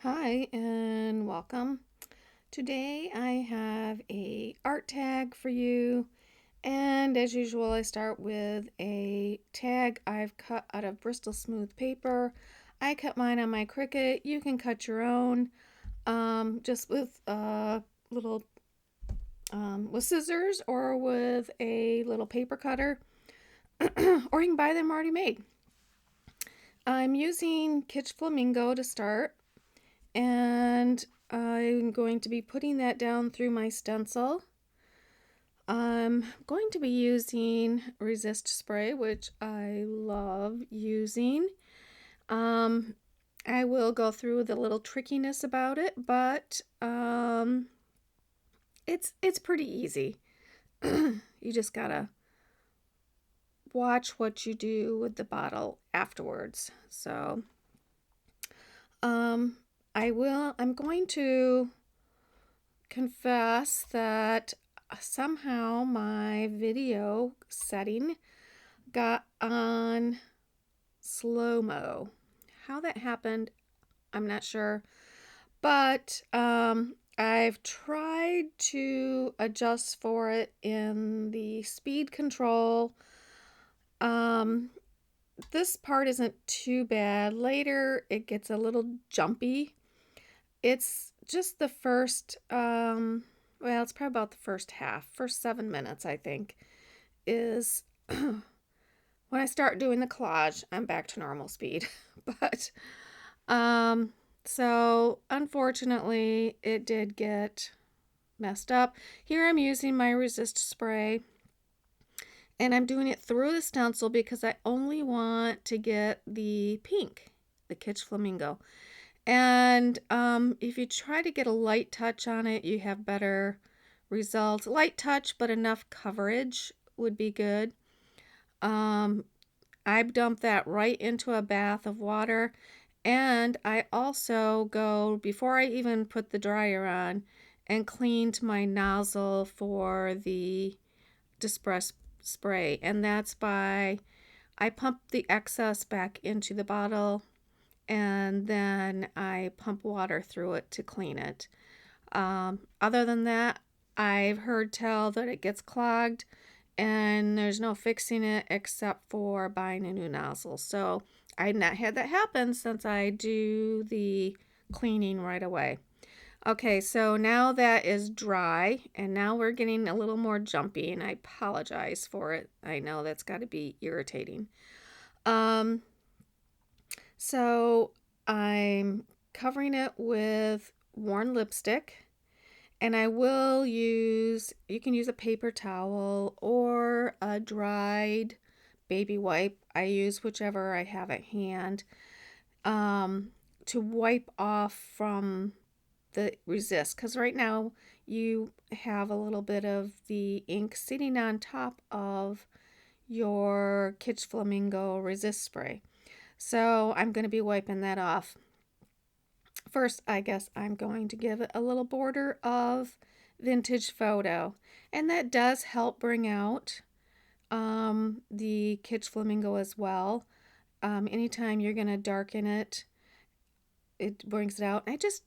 Hi and welcome. Today I have a art tag for you, and as usual I start with a tag I've cut out of Bristol smooth paper. I cut mine on my Cricut. You can cut your own just with little with scissors or with a little paper cutter, or you can buy them already made. I'm using Kitsch Flamingo to start, and I'm going to be putting that down through my stencil. I'm going to be using resist spray, which I love using. I will go through the little trickiness about it, but it's pretty easy. You just gotta watch what you do with the bottle afterwards. So I'm going to confess that somehow my video setting got on slow-mo. How that happened, I'm not sure. But I've tried to adjust for it in the speed control. This part isn't too bad. Later, it gets a little jumpy. It's just the first, well, it's probably about the first 7 minutes, I think, is when I start doing the collage, I'm back to normal speed. But, so unfortunately, it did get messed up. Here I'm using my resist spray, and I'm doing it through the stencil because I only want to get the pink, the kitsch flamingo. And if you try to get a light touch on it, you have better results. Light touch, but enough coverage would be good. I dump that right into a bath of water, and I also go, before I even put the dryer on, and cleaned my nozzle for the disperse spray, and that's by I pump the excess back into the bottle, and then I pump water through it to clean it. Other than that, I've heard tell that it gets clogged, and there's no fixing it except for buying a new nozzle. So I've not had that happen since I do the cleaning right away. Okay, so now that is dry, and now we're getting a little more jumpy, and I apologize for it. I know that's got to be irritating. So I'm covering it with worn lipstick, and I will use, you can use a paper towel or a dried baby wipe. I use whichever I have at hand to wipe off from the resist, because right now you have a little bit of the ink sitting on top of your Kitsch Flamingo resist spray. So I'm going to be wiping that off. First, I guess I'm going to give it a little border of vintage photo, and that does help bring out the Kitsch Flamingo as well. Anytime you're going to darken it, it brings it out. I just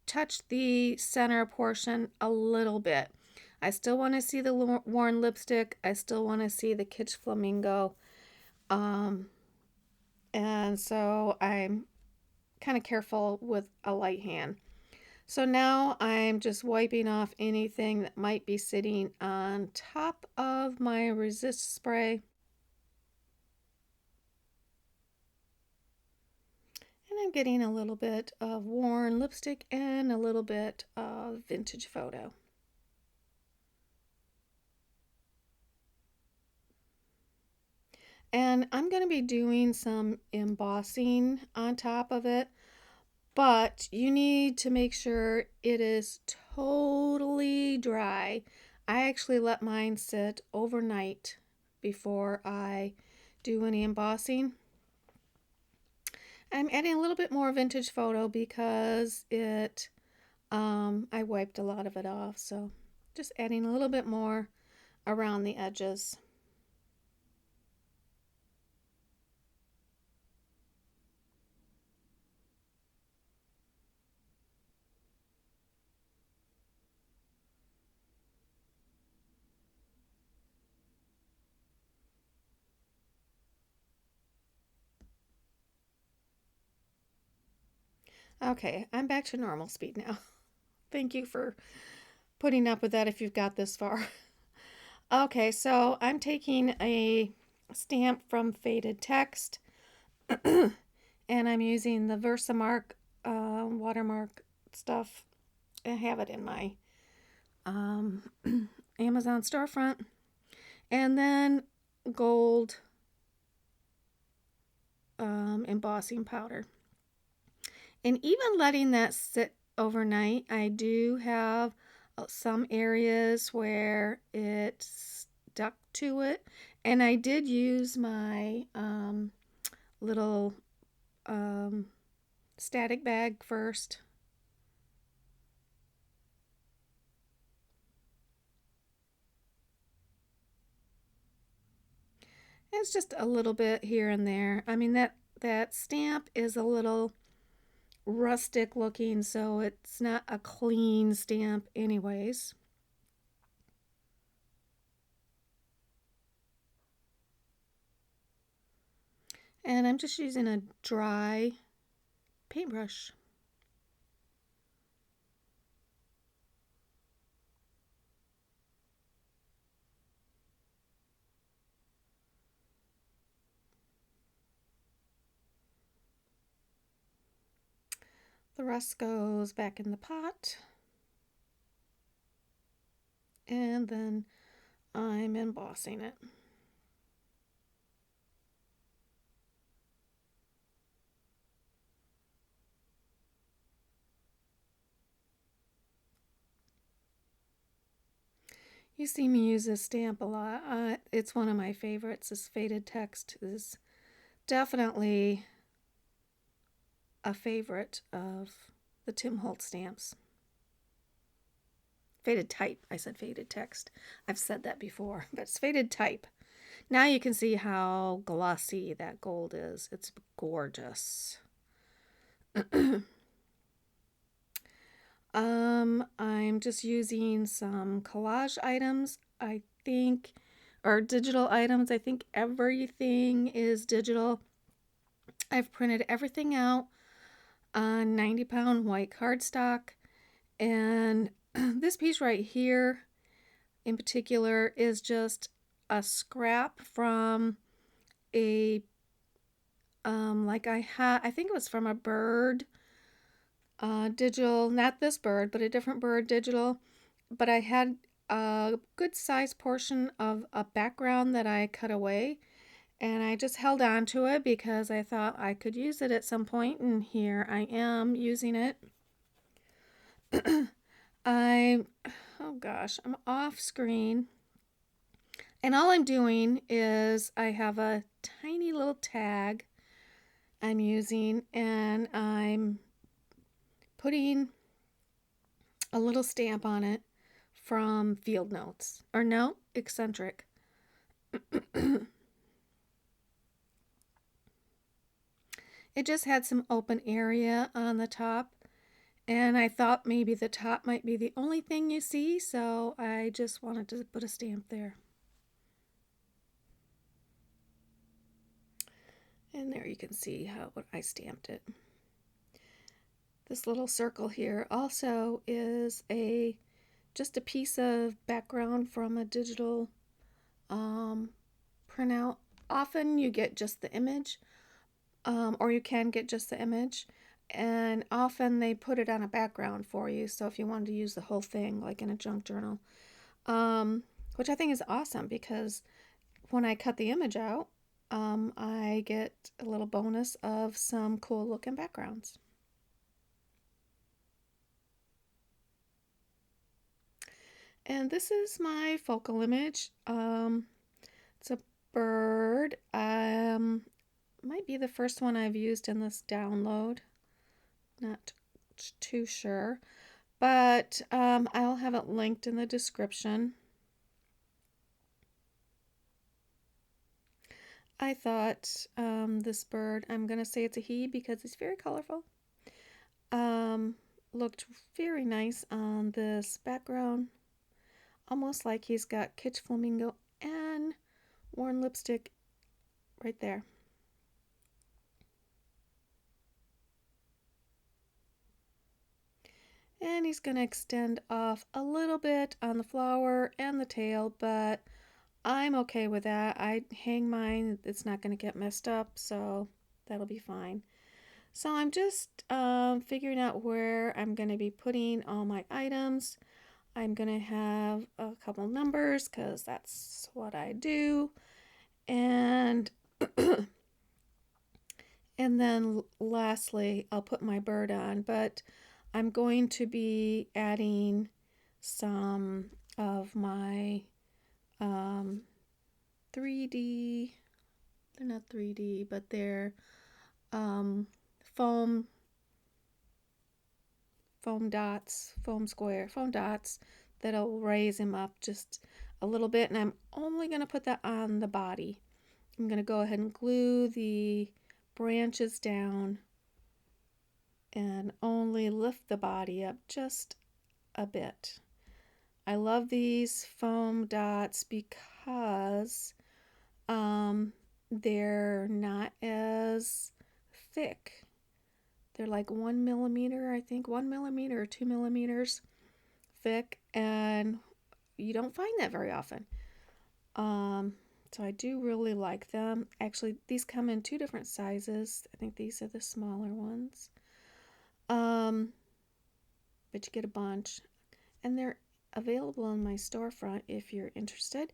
touch the center portion a little bit. I still want to see the worn lipstick. I still want to see the Kitsch Flamingo. And so I'm kind of careful with a light hand. So now I'm just wiping off anything that might be sitting on top of my resist spray. And I'm getting a little bit of worn lipstick and a little bit of vintage photo. And I'm going to be doing some embossing on top of it, but you need to make sure it is totally dry. I actually let mine sit overnight before I do any embossing. I'm adding a little bit more vintage photo because I wiped a lot of it off, so just adding a little bit more around the edges. Okay, I'm back to normal speed now. Thank you for putting up with that if you've got this far. Okay, so I'm taking a stamp from Faded Text and I'm using the Versamark watermark stuff. I have it in my um, Amazon storefront. And then gold embossing powder. And even letting that sit overnight, I do have some areas where it stuck to it. And I did use my little static bag first. It's just a little bit here and there. I mean, that stamp is a little rustic looking, so it's not a clean stamp anyways. And I'm just using a dry paintbrush. The rest goes back in the pot. And then I'm embossing it. You see me use this stamp a lot. It's one of my favorites. This Faded Text is definitely a favorite of the Tim Holtz stamps. Faded Type. I said Faded Text. I've said that before, but it's Faded Type. Now you can see how glossy that gold is. It's gorgeous. I'm just using some collage items, I think, or digital items. I think everything is digital. I've printed everything out on 90-pound white cardstock. And this piece right here in particular is just a scrap from a, I think it was from a bird digital, not this bird, but a different bird digital. But I had a good sized portion of a background that I cut away, and I just held on to it because I thought I could use it at some point, and here I am using it. Oh gosh, I'm off screen. And all I'm doing is I have a tiny little tag I'm using, and I'm putting a little stamp on it from Field Notes. Or no, Eccentric. It just had some open area on the top, and I thought maybe the top might be the only thing you see, so I just wanted to put a stamp there. And there you can see how I stamped it. This little circle here also is just a piece of background from a digital printout. Often you get just the image, or you can get just the image, and often they put it on a background for you, so if you wanted to use the whole thing like in a junk journal, which I think is awesome because when I cut the image out, I get a little bonus of some cool looking backgrounds. And this is my focal image. It's a bird. Might be the first one I've used in this download. Not too sure. But I'll have it linked in the description. I thought this bird, I'm going to say it's a he because it's very colorful, looked very nice on this background. Almost like he's got kitsch flamingo and worn lipstick right there. And he's going to extend off a little bit on the flower and the tail, but I'm okay with that. I hang mine, it's not going to get messed up, so that'll be fine. So I'm just figuring out where I'm going to be putting all my items. I'm going to have a couple numbers because that's what I do. And and then lastly, I'll put my bird on, but I'm going to be adding some of my 3D, they're not 3D, but they're um, foam foam dots that'll raise him up just a little bit. And I'm only going to put that on the body. I'm going to go ahead and glue the branches down and only lift the body up just a bit. I love these foam dots because they're not as thick. They're like 1 millimeter, I think, 1 millimeter or 2 millimeters thick, and you don't find that very often. So I do really like them. Actually, these come in 2 different sizes. I think these are the smaller ones. But you get a bunch, and they're available on my storefront if you're interested.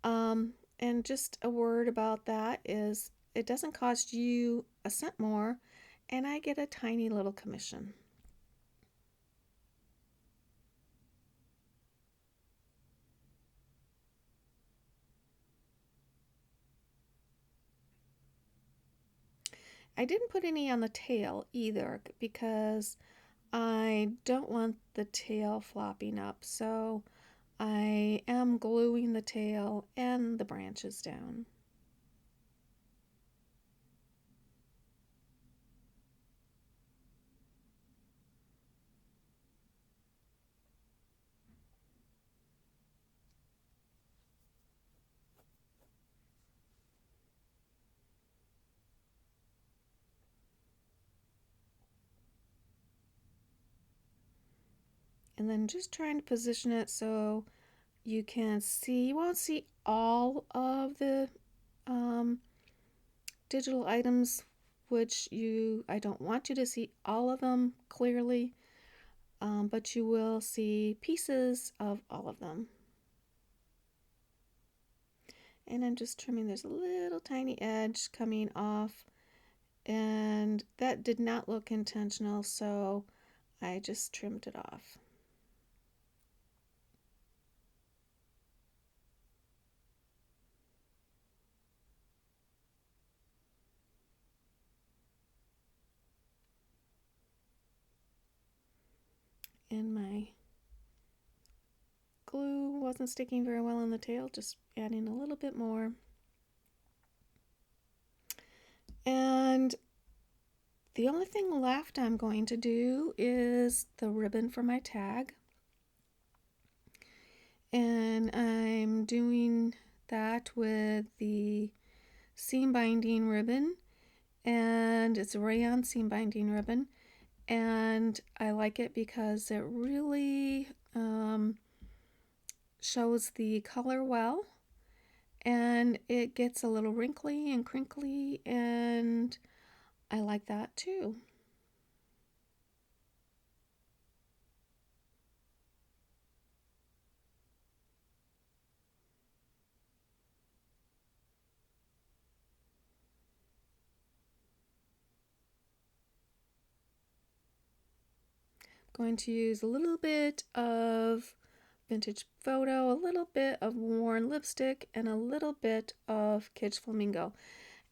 And just a word about that is it doesn't cost you a cent more, and I get a tiny little commission. I didn't put any on the tail either because I don't want the tail flopping up, so I am gluing the tail and the branches down. And then just trying to position it so you can see, you won't see all of the digital items, which I don't want you to see all of them clearly, but you will see pieces of all of them. And I'm just trimming, there's a little tiny edge coming off, and that did not look intentional, so I just trimmed it off. And my glue wasn't sticking very well in the tail, just adding a little bit more. And the only thing left I'm going to do is the ribbon for my tag. And I'm doing that with the seam binding ribbon, and it's a rayon seam binding ribbon, and I like it because it really shows the color well, and it gets a little wrinkly and crinkly, and I like that too. Going to use a little bit of vintage photo, a little bit of worn lipstick, and a little bit of kitsch flamingo.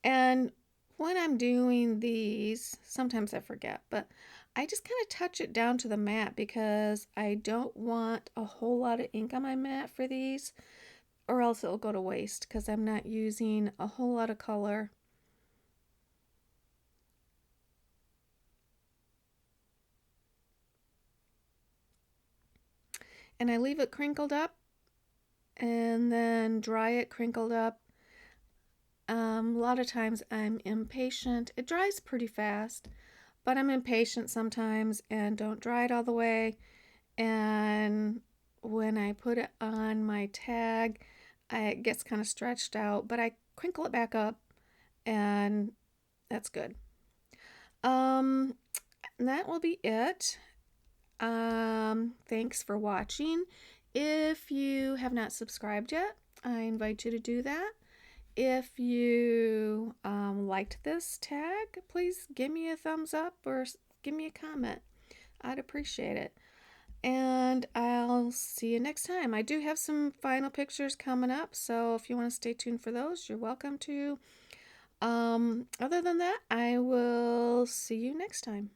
And when I'm doing these, sometimes I forget, but I just kind of touch it down to the mat because I don't want a whole lot of ink on my mat for these, or else it'll go to waste because I'm not using a whole lot of color. And I leave it crinkled up and then dry it crinkled up. A lot of times I'm impatient. It dries pretty fast, but I'm impatient sometimes and don't dry it all the way. And when I put it on my tag, it gets kind of stretched out, but I crinkle it back up and that's good. Um, that will be it. Thanks for watching. If you have not subscribed yet, I invite you to do that. If you liked this tag, please give me a thumbs up or give me a comment. I'd appreciate it. And I'll see you next time. I do have some final pictures coming up, so if you want to stay tuned for those, you're welcome to. Other than that, I will see you next time.